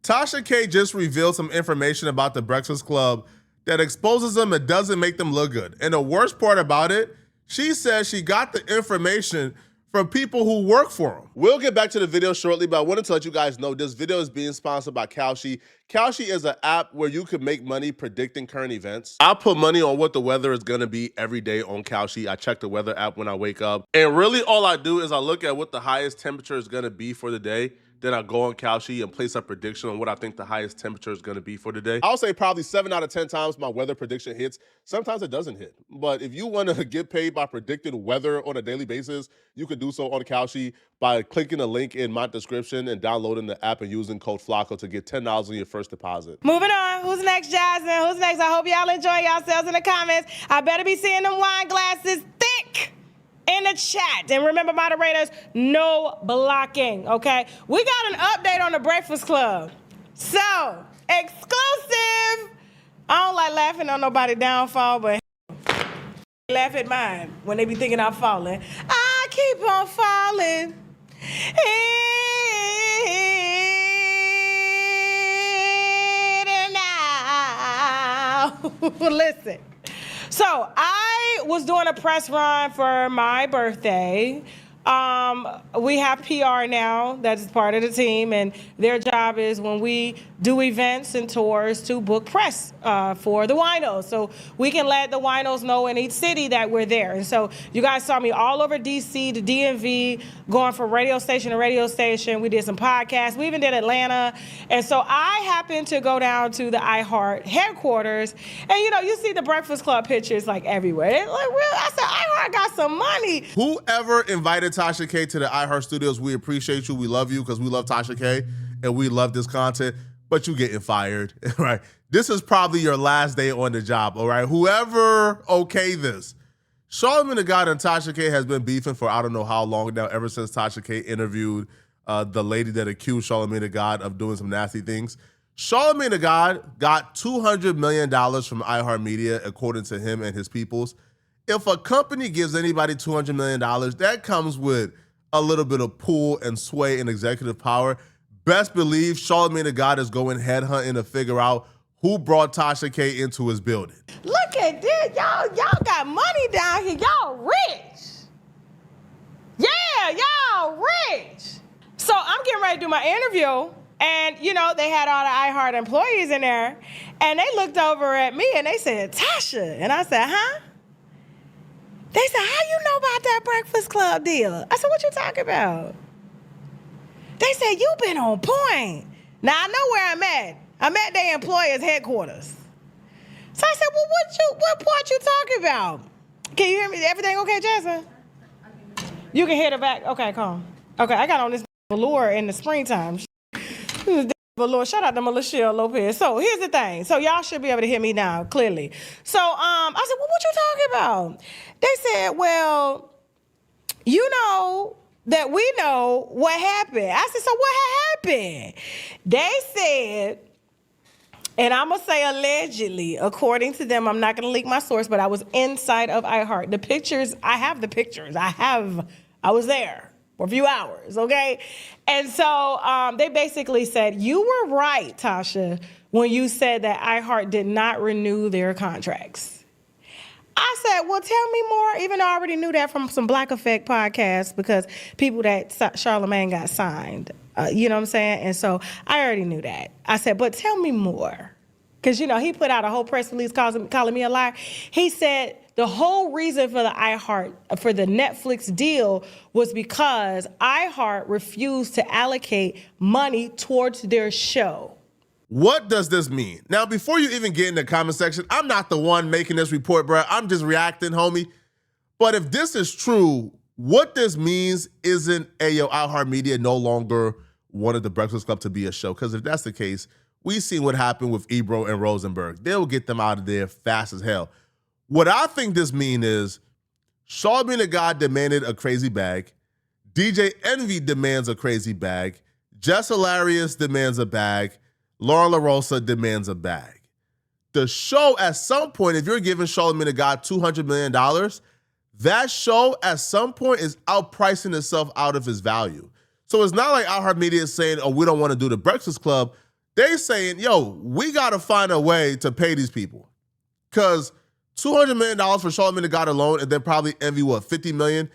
Tasha K just revealed some information about the Breakfast Club that exposes them and doesn't make them look good. And the worst part about it, she says she got the information from people who work for them. We'll get back to the video shortly, but I wanted to let you guys know this video is being sponsored by Kalshi. Kalshi is an app where you can make money predicting current events. I put money on what the weather is gonna be every day on Kalshi. I check the weather app when I wake up. And really all I do is I look at what the highest temperature is gonna be for the day. Then I go on Kalshi and place a prediction on what I think the highest temperature is gonna be for the day. I'll say probably 7 out of 10 times my weather prediction hits. Sometimes it doesn't hit. But if you wanna get paid by predicting weather on a daily basis, you can do so on Kalshi by clicking the link in my description and downloading the app and using code FLACO to get $10 on your first deposit. Moving on, who's next, Jasmine? Who's next? I hope y'all enjoy yourselves in the comments. I better be seeing them wine glasses thick in the chat. And remember, moderators, no blocking, okay? We got an update on the Breakfast Club. So, exclusive. I don't like laughing on nobody's downfall, but laugh at mine when they be thinking I'm falling. I keep on falling. Listen. So I was doing a press run for my birthday. We have PR now that's part of the team, and their job is when we do events and tours to book press for the winos. So we can let the winos know in each city that we're there. And so you guys saw me all over DC, the DMV, going from radio station to radio station. We did some podcasts. We even did Atlanta. And so I happened to go down to the iHeart headquarters. And, you know, you see the Breakfast Club pictures like everywhere. It's like, really? I said, iHeart got some money. Whoever invited Tasha K to the iHeart Studios, we appreciate you. We love you because we love Tasha K and we love this content, but you getting fired, right? This is probably your last day on the job, all right? Whoever okayed this. Charlamagne the God and Tasha K has been beefing for I don't know how long now, ever since Tasha K interviewed the lady that accused Charlamagne the God of doing some nasty things. Charlamagne the God got $200 million from iHeartMedia, according to him and his peoples. If a company gives anybody $200 million, that comes with a little bit of pull and sway and executive power. Best believe Charlamagne the God is going headhunting to figure out who brought Tasha K into his building. Look at this. Y'all got money down here. Y'all rich. Yeah, y'all rich. So I'm getting ready to do my interview, and, you know, they had all the iHeart employees in there, and they looked over at me, and they said, Tasha. And I said, huh? They said, how you know about that Breakfast Club deal? I said, what you talking about? They said, you been on point. Now, I know where I'm at. I'm at their employers' headquarters. So I said, well, what part you talking about? Can you hear me? Everything okay, Jasmine? You can hear the back. Okay, calm. Okay, I got on this velour in the springtime. Velour. Shout out to Melissa Lopez. So here's the thing. So y'all should be able to hear me now, clearly. So I said, well, what you talking about? They said, well, you know that we know what happened. I said, so what happened? They said, and I'm going to say allegedly, according to them, I'm not going to leak my source, but I was inside of iHeart. The pictures, I have the pictures. I was there for a few hours, okay? And so they basically said, you were right, Tasha, when you said that iHeart did not renew their contracts. I said, well, tell me more, even though I already knew that from some Black Effect podcasts because people that Charlamagne got signed, you know what I'm saying? And so I already knew that. I said, but tell me more. Because, you know, he put out a whole press release calling me a liar. He said the whole reason for for the Netflix deal was because iHeart refused to allocate money towards their show. What does this mean? Now, before you even get in the comment section, I'm not the one making this report, bro. I'm just reacting, homie. But if this is true, what this means isn't iHeartMedia no longer wanted the Breakfast Club to be a show. Because if that's the case, we've seen what happened with Ebro and Rosenberg. They'll get them out of there fast as hell. What I think this means is Charlamagne the God demanded a crazy bag. DJ Envy demands a crazy bag. Jess Hilarious demands a bag. Lauren LaRosa demands a bag. The show, at some point, if you're giving Charlamagne the God $200 million, that show at some point is outpricing itself out of its value. So it's not like iHeartMedia is saying, oh, we don't want to do the Breakfast Club. They saying, yo, we got to find a way to pay these people. Because $200 million for Charlamagne Tha God alone, and then probably Envy, $50 million?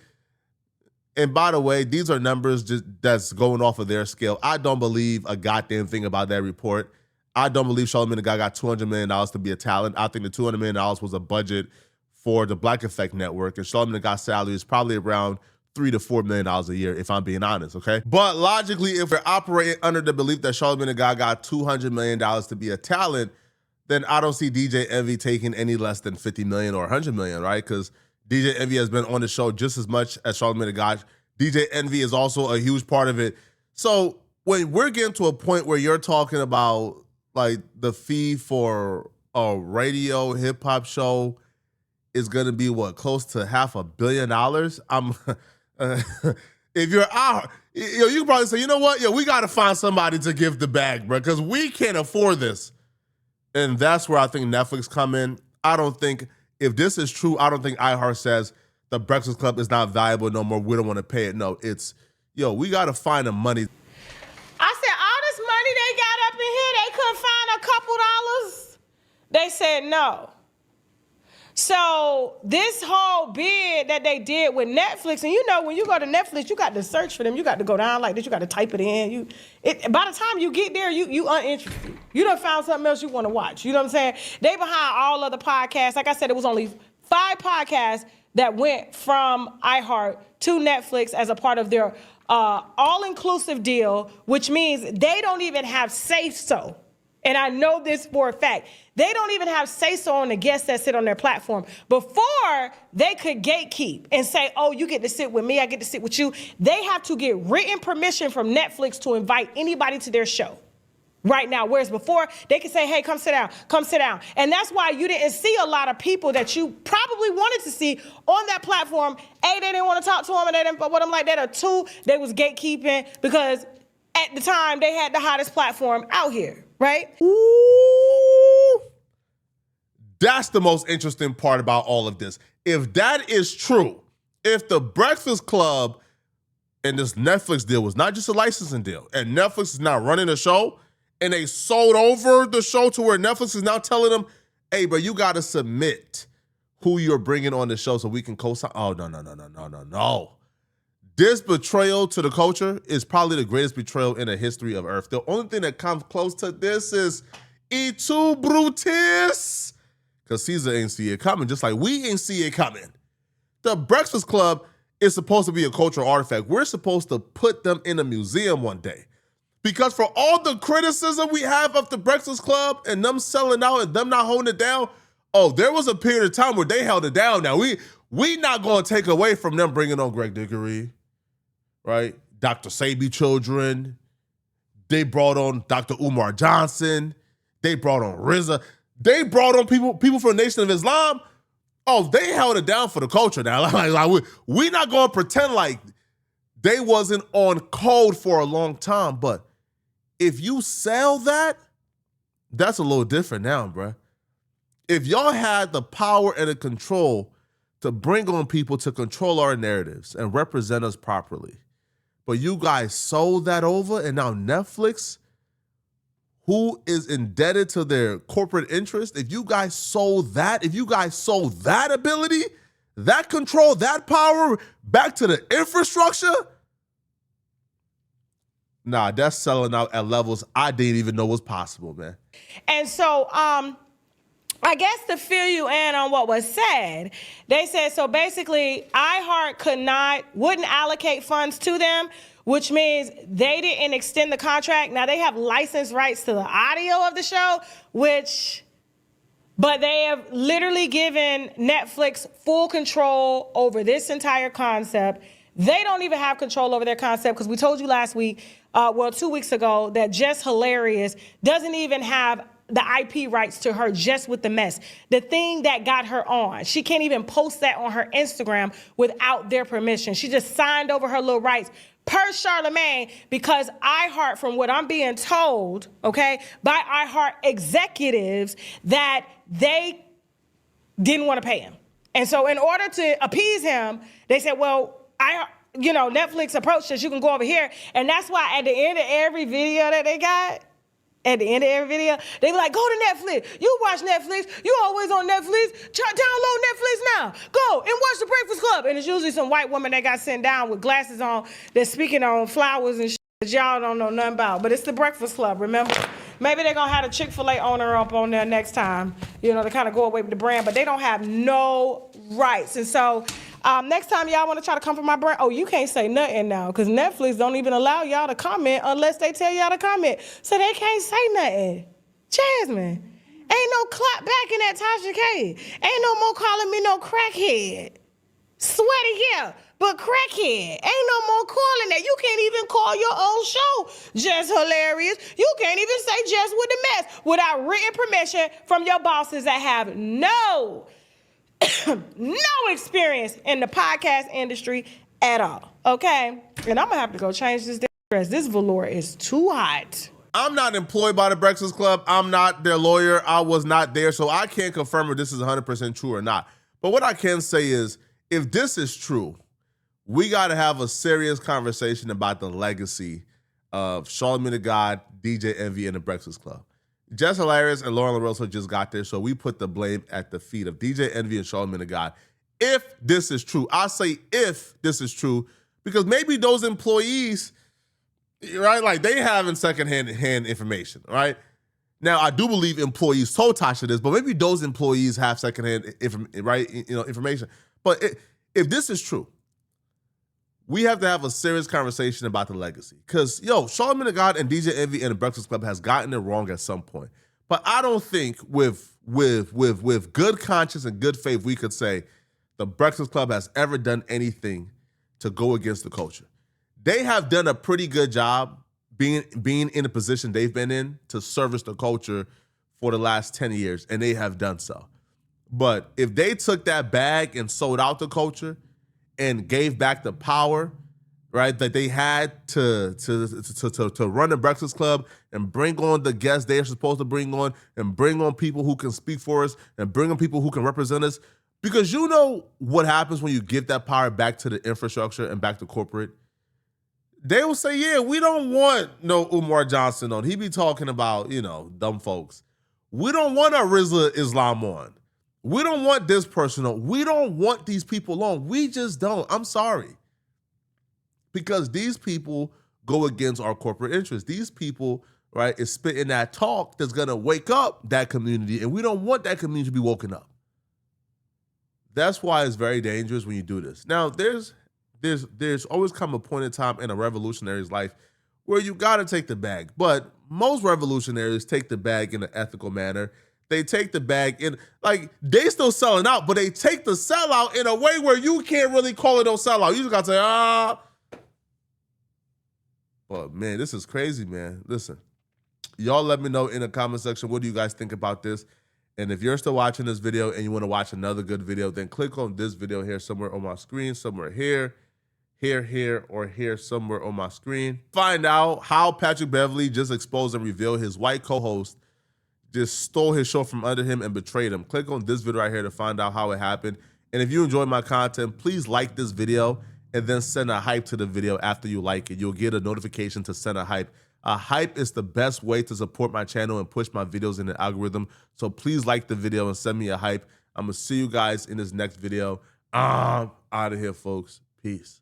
And by the way, these are numbers just that's going off of their scale. I don't believe a goddamn thing about that report. I don't believe Charlamagne Tha God got $200 million to be a talent. I think the $200 million was a budget for the Black Effect Network, and Charlamagne Tha God's salary is probably around $3 to $4 million a year, if I'm being honest, okay? But logically, if we're operating under the belief that Charlamagne Tha God got $200 million to be a talent, then I don't see DJ Envy taking any less than $50 million or $100 million, right? Because DJ Envy has been on the show just as much as Charlamagne Tha God. DJ Envy is also a huge part of it. So when we're getting to a point where you're talking about like the fee for a radio hip hop show is going to be close to $500 million. I'm if you're out, you can probably say, you know what? We got to find somebody to give the bag, bro, because we can't afford this. And that's where I think Netflix come in. I don't think, if this is true, I don't think iHeart says the Breakfast Club is not valuable no more. We don't want to pay it. No, it's, we got to find the money. I said, all this money they got up in here, they couldn't find a couple dollars? They said no. So this whole bid that they did with Netflix, and when you go to Netflix, you got to search for them. You got to go down like this. You got to type it in. By the time you get there, you uninterested. You done found something else you want to watch. You know what I'm saying? They behind all other podcasts. Like I said, it was only 5 podcasts that went from iHeart to Netflix as a part of their all-inclusive deal, which means they don't even have say-so. And I know this for a fact. They don't even have say-so on the guests that sit on their platform. Before, they could gatekeep and say, oh, you get to sit with me, I get to sit with you. They have to get written permission from Netflix to invite anybody to their show right now. Whereas before, they could say, hey, come sit down. And that's why you didn't see a lot of people that you probably wanted to see on that platform. A, they didn't want to talk to them, and they didn't want them like that. Or 2, they was gatekeeping because at the time, they had the hottest platform out here. Right? Ooh. That's the most interesting part about all of this. If that is true, if the Breakfast Club and this Netflix deal was not just a licensing deal, and Netflix is now running the show, and they sold over the show to where Netflix is now telling them, hey, bro, you got to submit who you're bringing on the show so we can co-sign. Oh, no. This betrayal to the culture is probably the greatest betrayal in the history of Earth. The only thing that comes close to this is E2 Brutus. Because Caesar ain't see it coming, just like we ain't see it coming. The Breakfast Club is supposed to be a cultural artifact. We're supposed to put them in a museum one day. Because for all the criticism we have of the Breakfast Club and them selling out and them not holding it down, there was a period of time where they held it down. Now, we not going to take away from them bringing on Greg Dickory. Right? Dr. Sabi Children. They brought on Dr. Umar Johnson. They brought on RZA. They brought on people from the Nation of Islam. They held it down for the culture now. We not going to pretend like they wasn't on code for a long time. But if you sell that, that's a little different now, bruh. If y'all had the power and the control to bring on people to control our narratives and represent us properly, but you guys sold that over, and now Netflix, who is indebted to their corporate interest, if you guys sold that ability, that control, that power back to the infrastructure, that's selling out at levels I didn't even know was possible, man. And so, I guess to fill you in on what was said, they said, so basically iHeart wouldn't allocate funds to them, which means they didn't extend the contract. Now they have license rights to the audio of the show, but they have literally given Netflix full control over this entire concept. They don't even have control over their concept because we told you last week, 2 weeks ago, that Jess Hilarious doesn't even have the IP rights to her Just With The Mess. The thing that got her on. She can't even post that on her Instagram without their permission. She just signed over her little rights per Charlamagne because iHeart, from what I'm being told, by iHeart executives, that they didn't want to pay him. And so in order to appease him, they said, well, Netflix approached us, you can go over here. And that's why at the end of every video that they got, At the end of every video, they be like, go to Netflix. You watch Netflix. You always on Netflix. Download Netflix now. Go and watch The Breakfast Club. And it's usually some white woman that got sent down with glasses on that's speaking on flowers and shit that y'all don't know nothing about. But it's The Breakfast Club, remember? Maybe they're going to have the Chick-fil-A owner up on there next time, you know, to kind of go away with the brand. But they don't have no rights. And so next time y'all want to try to come for my brand, you can't say nothing now because Netflix don't even allow y'all to comment unless they tell y'all to comment. So they can't say nothing. Jasmine, ain't no clap back in that Tasha K. Ain't no more calling me no crackhead. Sweaty here, but crackhead. Ain't no more calling that. You can't even call your own show Just Hilarious. You can't even say Just with the Mess without written permission from your bosses that have no experience in the podcast industry at all, okay? And I'm gonna have to go change this dress. This velour is too hot. I'm not employed by the Breakfast Club. I'm not their lawyer. I was not there, so I can't confirm if this is 100% true or not. But what I can say is, if this is true, we got to have a serious conversation about the legacy of Charlamagne Tha God, DJ Envy, and the Breakfast Club. Just Hilarious and Lauren LaRosa just got there, so we put the blame at the feet of DJ Envy and Charlamagne Tha God. If this is true, I say if this is true, because maybe those employees, right, like they having secondhand information, right? Now, I do believe employees told Tasha this, but maybe those employees have secondhand information. But if this is true, we have to have a serious conversation about the legacy. Because, Charlamagne Tha God and DJ Envy and the Breakfast Club has gotten it wrong at some point. But I don't think with good conscience and good faith, we could say the Breakfast Club has ever done anything to go against the culture. They have done a pretty good job being in the position they've been in to service the culture for the last 10 years, and they have done so. But if they took that bag and sold out the culture and gave back the power, right, that they had to run the Breakfast Club and bring on the guests they're supposed to bring on and bring on people who can speak for us and bring on people who can represent us, because you know what happens when you give that power back to the infrastructure and back to corporate? They will say, yeah, we don't want no Umar Johnson on. He be talking about, dumb folks. We don't want a Rizla Islam on. We don't want this person on. We don't want these people on. We just don't. I'm sorry. Because these people go against our corporate interests. These people, right, is spitting that talk that's going to wake up that community, and we don't want that community to be woken up. That's why it's very dangerous when you do this. Now, there's always come a point in time in a revolutionary's life where you got to take the bag. But most revolutionaries take the bag in an ethical manner. They take the bag in, like, they still selling out, but they take the sellout in a way where you can't really call it no sellout. You just got to say, But, man, this is crazy, man. Listen, y'all let me know in the comment section, what do you guys think about this? And if you're still watching this video and you want to watch another good video, then click on this video here somewhere on my screen, somewhere here, or here somewhere on my screen. Find out how Patrick Beverley just exposed and revealed his white co-host just stole his show from under him and betrayed him. Click on this video right here to find out how it happened. And if you enjoyed my content, please like this video and then send a hype to the video after you like it. You'll get a notification to send a hype. A hype is the best way to support my channel and push my videos in the algorithm. So please like the video and send me a hype. I'm going to see you guys in this next video. I'm out of here, folks. Peace.